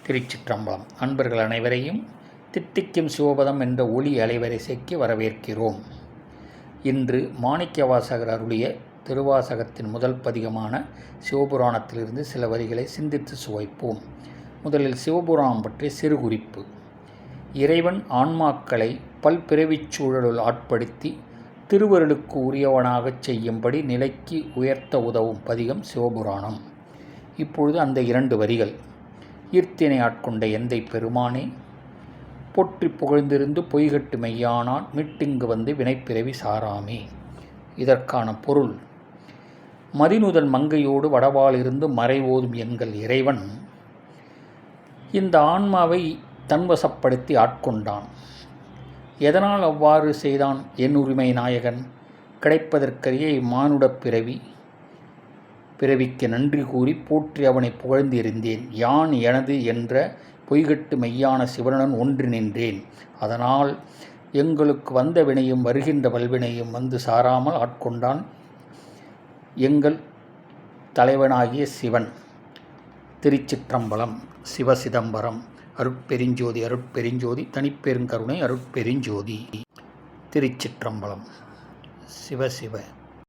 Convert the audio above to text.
திருச்சிற்றம்பலம். அன்பர்கள் அனைவரையும் தித்திக்கும் சிவபதம் என்ற ஒளி அலைவரிசைக்கு வரவேற்கிறோம். இன்று மாணிக்கவாசகர் அருளிய திருவாசகத்தின் முதல் பதிகமான சிவபுராணத்திலிருந்து சில வரிகளை சிந்தித்து சுவைப்போம். முதலில் சிவபுராணம் பற்றிய சிறு குறிப்பு. இறைவன் ஆன்மாக்களை பல்பிறவிச் சூழலுள் ஆட்படுத்தி திருவருளுக்கு உரியவனாகச் செய்யும்படி நிலைக்கு உயர்த்த உதவும் பதிகம் சிவபுராணம். இப்பொழுது அந்த 2 வரிகள். ஈர்த்தினை ஆட்கொண்ட எந்தை பெருமானே, போற்றி புகழ்ந்திருந்து பொய்கட்டு மெய்யானான் மீட்டிங்கு வந்து வினைப்பிறவி சாராமே. இதற்கான பொருள்: மதிநுதல் மங்கையோடு வடவாலிருந்து மறைவோதும் எங்கள் இறைவன் இந்த ஆன்மாவை தன்வசப்படுத்தி ஆட்கொண்டான். எதனால் அவ்வாறு செய்தான்? என் உரிமை நாயகன் கிடைப்பதற்கரிய இம்மானுடப் பிறவிக்கு நன்றி கூறி போற்றி அவனை புகழ்ந்திருந்தேன். யான் எனது என்ற பொய்கட்டு மெய்யான சிவனுடன் ஒன்றி நின்றேன். அதனால் எங்களுக்கு வந்த வினையும் வருகின்ற வல்வினையும் வந்து சாராமல் ஆட்கொண்டான் எங்கள் தலைவனாகிய சிவன். திருச்சிற்றம்பலம். சிவசிதம்பரம். அருட்பெருஞ்சோதி அருட்பெருஞ்சோதி தனிப்பெருங்கருணை அருட்பெருஞ்சோதி. திருச்சிற்றம்பலம். சிவசிவ.